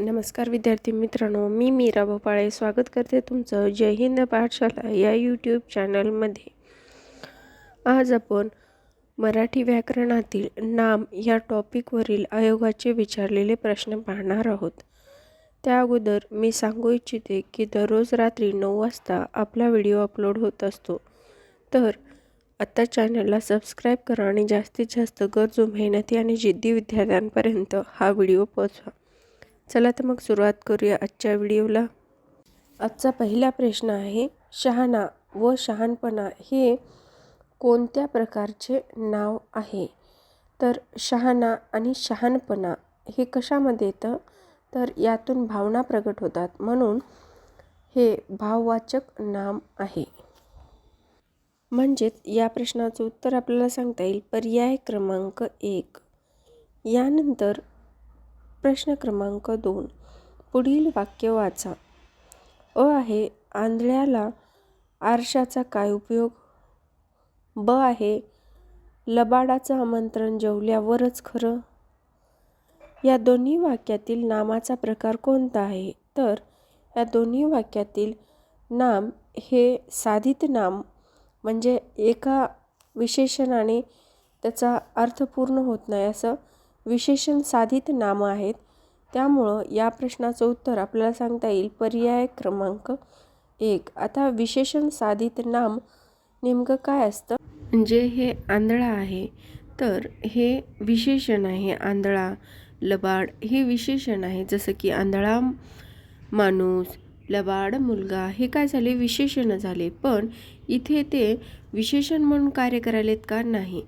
नमस्कार विद्यार्थी मित्रांनो, मी मीरा भोपाळे स्वागत करते तुमचं जय हिंद पाठशाला या यूट्यूब चॅनलमध्ये। आज आपण मराठी व्याकरणातील नाम या टॉपिकवरील आयोगाचे विचारलेले प्रश्न पाहणार आहोत। त्या अगोदर मी सांगू इच्छिते की दररोज रात्री 9 वाजता आपला व्हिडिओ अपलोड होत असतो, तर आता चॅनलला सबस्क्राईब करा आणि जास्तीत जास्त गरजू, मेहनती आणि जिद्दी विद्यार्थ्यांपर्यंत हा व्हिडिओ पोहोचवा। चला तर मग सुरुवात करूया आजच्या व्हिडिओला। आजचा पहिला प्रश्न आहे, शहाणा व शहाणपणा हे कोणत्या प्रकारचे नाव आहे? तर शहाणा आणि शहाणपणा हे कशामध्ये येतं? तर यातून भावना प्रगट होतात, म्हणून हे भाववाचक नाम आहे। म्हणजेच या प्रश्नाचं उत्तर आपल्याला सांगता येईल पर्याय क्रमांक 1। यानंतर प्रश्न क्रमांक 2, पुढील वाक्य वाचा। अ आहे, आंधळ्याला आरशाचा काय उपयोग? ब आहे, लबाडाचं आमंत्रण जेवल्यावरच खरं। या दोन्ही वाक्यातील नामाचा प्रकार कोणता आहे? तर या दोन्ही वाक्यातील नाम हे साधित नाम, म्हणजे एका विशेषणाने त्याचा अर्थ पूर्ण होत नाही असं विशेषण साधित नाम आहेत। त्यामुळं या प्रश्नाचं उत्तर आपल्याला सांगता येईल पर्याय क्रमांक 1। आता विशेषण साधित नाम नेमकं काय असतं? म्हणजे हे आंधळा आहे, तर हे विशेषण आहे। आंधळा, लबाड हे विशेषण आहे, जसं की आंधळा माणूस, लबाड मुलगा हे काय झाले? विशेषण झाले। पण इथे ते विशेषण म्हणून कार्य करायलेत का? नाही,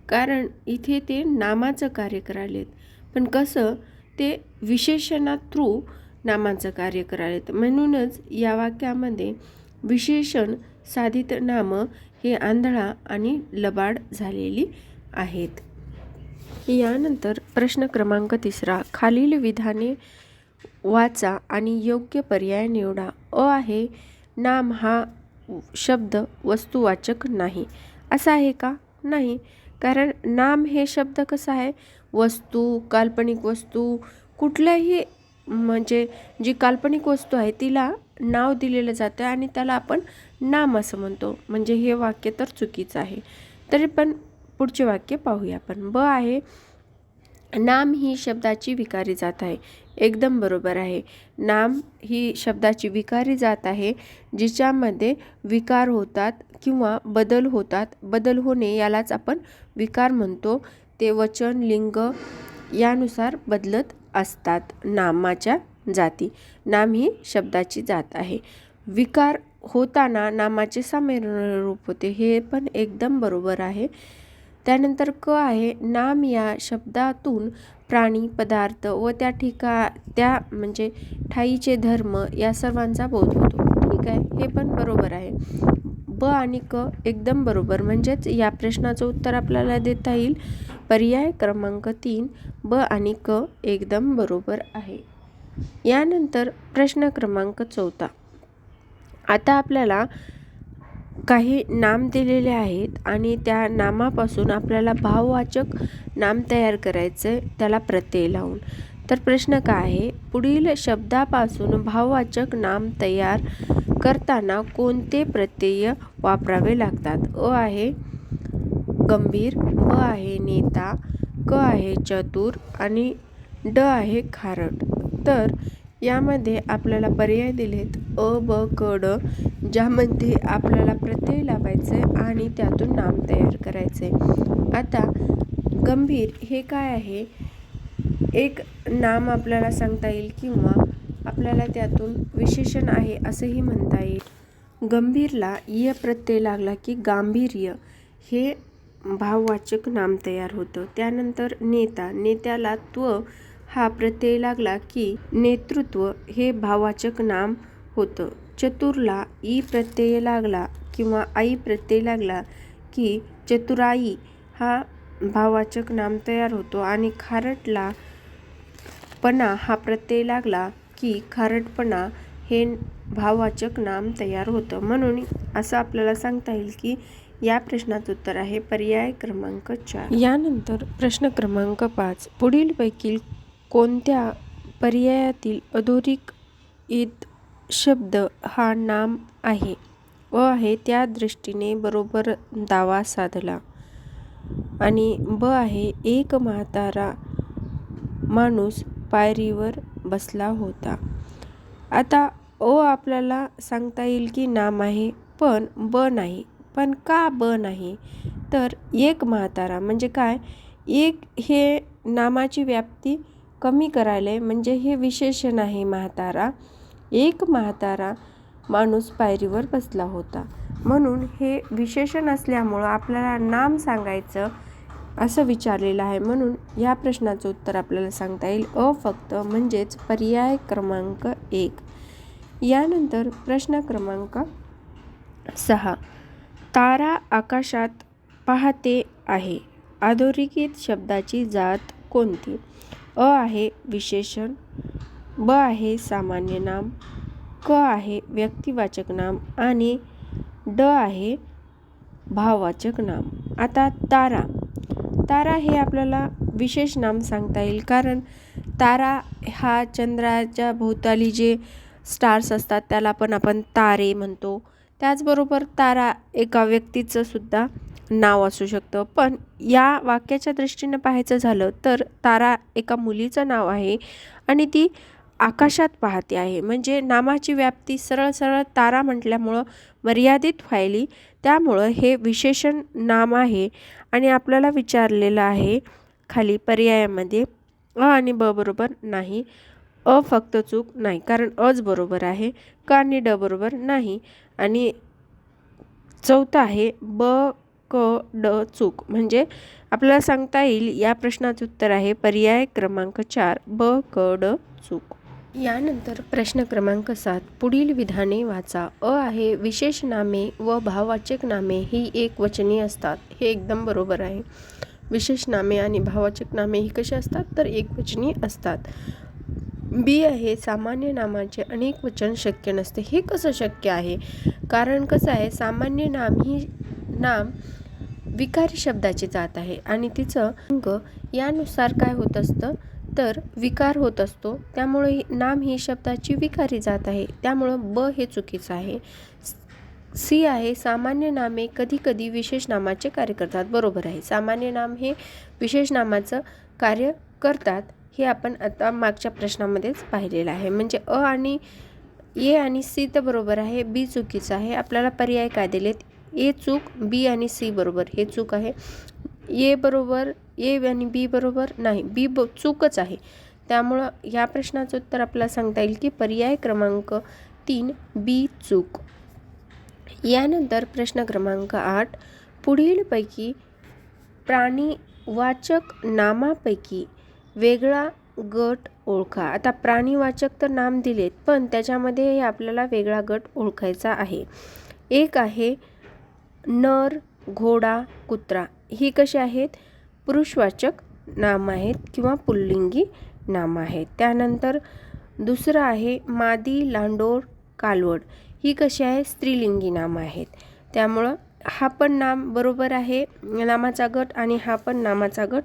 कारण इथे ते नामाचं कार्य करायलेत। पण कसं? ते विशेषणा थ्रू नामाचं कार्य करायलेत, म्हणूनच या वाक्यामध्ये विशेषण साधित नाम हे आंधळा आणि लबाड झालेली आहेत। यानंतर प्रश्न क्रमांक 3, खालील विधाने वाचा आणि योग्य पर्याय निवडा। अ आहे, नाम हा शब्द वस्तुवाचक नाही। असा आहे का? नाही, कारण नाम हे शब्द कसा आहे? वस्तू, काल्पनिक वस्तू, कुठल्याही म्हणजे जी काल्पनिक वस्तू आहे तिला नाव दिलेलं जातं आणि त्याला आपण नाम असं म्हणतो, म्हणजे हे वाक्य तर चुकीचं आहे। तरी पण पुढचे वाक्य पाहूया आपण। ब आहे, नाम ही शब्दाची विकारी जात आहे। एकदम बरोबर आहे। नाम ही शब्दाची विकारी जात आहे, जिच्यामध्ये विकार होतात किंवा बदल होतात। बदल होणे यालाच आपण विकार म्हणतो। ते वचन, लिंग यानुसार बदलत असतात नामाच्या जाती। नाम ही शब्दाची जात आहे। विकार होताना नामाचे सामान्य रूप होते, हे पण एकदम बरोबर आहे। त्यानंतर क आहे, नाम या शब्दातून प्राणी, पदार्थ व त्या म्हणजे ठाईचे धर्म या सर्वांचा बोध होतो। ठीक आहे, हे पण बरोबर आहे। ब आणि क एकदम बरोबर, म्हणजेच या प्रश्नाचं उत्तर आपल्याला देता येईल पर्याय क्रमांक 3। ब आणि क एकदम बरोबर आहे। यानंतर प्रश्न क्रमांक 4, आता आपल्याला काही नाम दिलेले आहेत आणि त्या नामापासून आपल्याला भाववाचक नाम तयार करायचं, त्याला प्रत्यय लावून। तर प्रश्न काय आहे, पुढील शब्दापासून भाववाचक नाम तयार करताना कोणते प्रत्यय वापरावे लागतात? अ आहे, गंभीर, ब आहे, नेता, क आहे, चतुर आणि ड आहे, खारट। तर यामध्ये आपल्याला पर्याय दिलेत अ, ब, क, ड, ज्यामध्ये आपल्याला प्रत्यय लावायचे आणि त्यातून नाम तयार करायचे। आता गंभीर हे काय आहे? एक नाम आपल्याला सांगता येईल किंवा आपल्याला त्यातून विशेषण आहे असंही म्हणता येईल। गंभीरला य प्रत्यय लागला की गांभीर्य हे भाववाचक नाम तयार होतं। त्यानंतर नेता, नेत्याला त्व हा प्रत्यय लागला की नेतृत्व हे भाववाचक नाम होतं। चतुरला ई प्रत्यय लागला किंवा आई प्रत्यय लागला की चतुराई हा भाववाचक नाम तयार होतो आणि खारटला पणा हा प्रत्यय लागला की खारटपणा हे भाववाचक नाम तयार होतं। म्हणून असं आपल्याला सांगता येईल की या प्रश्नाचं उत्तर आहे पर्याय क्रमांक 4। यानंतर प्रश्न क्रमांक 5, पुढील पैकी कोणत्या पर्यायातील अधोरेखित शब्द हा नाम आहे. आहे त्या दृष्टीने बरोबर दावा साधला. आणि आहे एक म्हातारा माणूस पायरीवर बसला होता. आता आपल्याला सांगता येईल की नाम आहे, पण नाही. पण का नाही? तर एक म्हातारा म्हणजे काय? एक हे नामाची व्याप्ती कमी करायला, म्हणजे हे विशेषण आहे म्हातारा. एक म्हातारा माणूस पायरीवर बसला होता, म्हणून हे विशेषण असल्यामुळं आपल्याला नाम सांगायचं असं विचारलेलं आहे. म्हणून या प्रश्नाचं उत्तर आपल्याला सांगता येईल फक्त, म्हणजेच पर्याय क्रमांक 1. यानंतर प्रश्न क्रमांक 6. तारा आकाशात पाहते आहे. अधोरेखित शब्दाची जात कोणती? आहे विशेषण, आहे सामान्य नाम, आहे व्यक्तिवाचक नाम आणि आहे भाववाचक नाम. आता तारा हे आपल्याला विशेष नाम सांगता येईल, कारण तारा हा चंद्राच्या भोवताली जे स्टार्स असतात त्याला पण आपण तारे म्हणतो. त्याचबरोबर तारा एका व्यक्तीचं सुद्धा नाव असू शकतं. पण या वाक्याच्या दृष्टीने पाहायचं झालं तर तारा एका मुलीचं नाव आहे आणि ती आकाशात पाहते आहे. म्हणजे नामाची व्याप्ती सरळ तारा म्हटल्यामुळं मर्यादित व्हायली, त्यामुळं हे विशेषण नाम आहे. आणि आपल्याला विचारलेलं आहे खाली पर्यायामध्ये आणि बरोबर नाही. फक्त चूक नाही, कारण अच बरोबर आहे, आणि बरोबर नाही. आणि चौथा आहे चूक. म्हणजे आपल्याला सांगता येईल या प्रश्नाचं उत्तर आहे पर्याय क्रमांक 4 चूक. यानंतर प्रश्न क्रमांक 7. पुढील विधाने वाचा. आहे विशेष नामे व भाववाचक नामे ही एकवचनी असतात. हे एकदम बरोबर आहे. विशेष नामे आणि भाववाचक नामे ही कशी असतात? तर एकवचनी असतात. आहे सामान्य नामाचे अनेक वचन शक्य नसते. हे कसं शक्य आहे? कारण कसं आहे, सामान्य नाम ही नाम विकारी शब्दाची जात आहे आणि तिचं अंग यानुसार काय होत असतं तर विकार होत असतो. त्यामुळे नाम ही शब्दाची विकारी जात आहे. त्यामुळं हे चुकीचं आहे. आहे सामान्य नामे कधी विशेष नामाचे कार्य करतात. बरोबर आहे. सामान्य नाम हे विशेष नामाचं कार्य करतात. हे आपण आता मागच्या प्रश्नामध्येच पाहिलेलं आहे. म्हणजे आणि आणि सी तर बरोबर आहे, बी चुकीचं आहे. आपल्याला पर्याय काय दिलेत? ए चूक, बी आणि सी बरोबर. हे चूक आहे. ए बरोबर, ए आणि बी बरोबर नाही, बी चूकच आहे. त्यामुळं या प्रश्नाचं उत्तर आपल्याला सांगता येईल की पर्याय क्रमांक 3 बी चूक. यानंतर प्रश्न क्रमांक 8. पुढीलपैकी प्राणीवाचक नामापैकी वेगळा गट ओळखा. आता प्राणीवाचक तर नाम दिलेत, पण त्याच्यामध्ये आपल्याला वेगळा गट ओळखायचा आहे. एक आहे नर, घोडा, कुत्रा. ही कशी आहेत? पुरुषवाचक नाम आहेत किंवा पुल्लिंगी नाम आहेत. त्यानंतर दुसरं आहे मादी, लांडोर, कालवड. ही कशी आहे? स्त्रीलिंगी नाम आहेत. त्यामुळं हा पण नाम बरोबर आहे, नामाचा गट, आणि हा पण नामाचा गट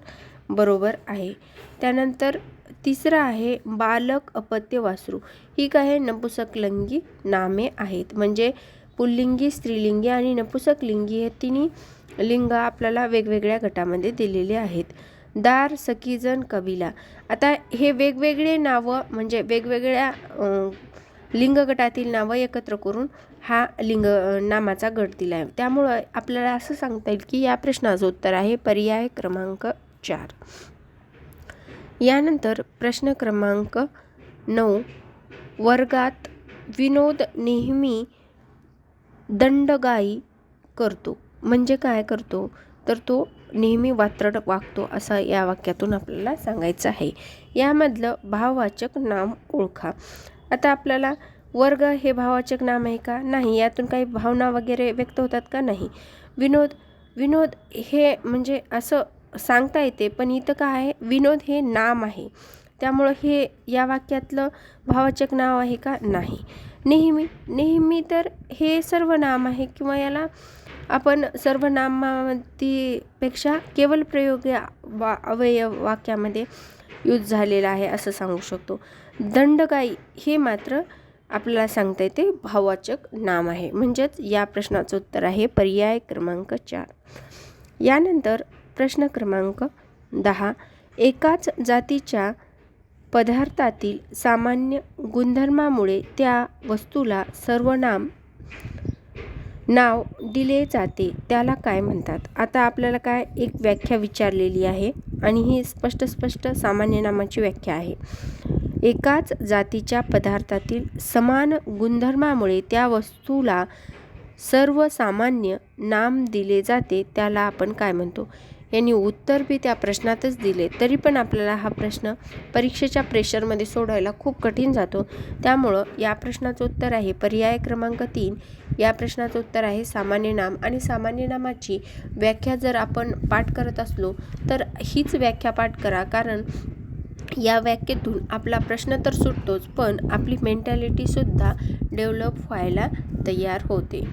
बरोबर आहे. त्यानंतर तिसरं आहे बालक, अपत्य, वासरू. ही काय आहे? नपुंसकलिंगी नामे आहेत. म्हणजे पुल्लिंगी, स्त्रीलिंगी आणि नपुंसकलिंगी हे तिन्ही लिंग आपल्याला वेगवेगळ्या गटामध्ये दिलेले आहेत. दार, सखीजन, कबिला. आता हे वेगवेगळे नावं म्हणजे वेगवेगळ्या लिंग गटातील नावं एकत्र करून हा नामाचा गट दिला आहे. त्यामुळं आपल्याला असं सांगता येईल की या प्रश्नाचं उत्तर आहे पर्याय क्रमांक 4. यानंतर प्रश्न क्रमांक 9. वर्गात विनोद नेहमी दंडगाई करतो. म्हणजे काय करतो? तर तो नेहमी वात्रट वागतो असं या वाक्यातून आपल्याला सांगायचं आहे. यामधलं भाववाचक नाम ओळखा. आता आपल्याला वर्ग हे भाववाचक नाम आहे का? नाही. यातून काही भावना वगैरे व्यक्त होतात का? नाही. विनोद हे म्हणजे असं सांगता येते, पण इथं काय आहे? विनोद हे नाम आहे. त्यामुळं हे या वाक्यातलं भाववाचक नाव आहे का? नाही. नेहमी तर हे सर्वनाम आहे, किंवा याला आपण सर्वनामापेक्षा केवळ प्रयोग अवयव वाक्यामध्ये यूज झालेला आहे असं सांगू शकतो. दंडगाई हे मात्र आपल्याला सांगता येते भाववाचक नाम आहे. म्हणजेच या प्रश्नाचं उत्तर आहे पर्याय क्रमांक 4. यानंतर प्रश्न क्रमांक 10. एकाच जातीच्या पदार्थातील सामान्य गुणधर्मामुळे त्या वस्तूला सर्वनाम नाव दिले जाते त्याला काय म्हणतात. आता आपल्याला काय एक व्याख्या विचारलेली आहे आणि ही स्पष्ट सामान्य नामाची व्याख्या आहे. एकाच जातीच्या पदार्थातील समान गुणधर्मामुळे त्या वस्तूला सर्वसामान्य नाम दिले जाते त्याला आपण काय म्हणतो. यांनी उत्तर बी त्या प्रश्नातच दिले, तरी पण आपल्याला हा प्रश्न परीक्षेच्या प्रेशरमध्ये सोडवायला खूप कठीण जातो. त्यामुळं या प्रश्नाचं उत्तर आहे पर्याय क्रमांक 3. या प्रश्नाचं उत्तर आहे सामान्य नाम. आणि सामान्य नामाची व्याख्या जर आपण पाठ करत असलो तर हीच व्याख्या पाठ करा, कारण या व्याख्येतून आपला प्रश्न तर सुटतोच, पण आपली मेंटॅलिटीसुद्धा डेव्हलप व्हायला तयार होते.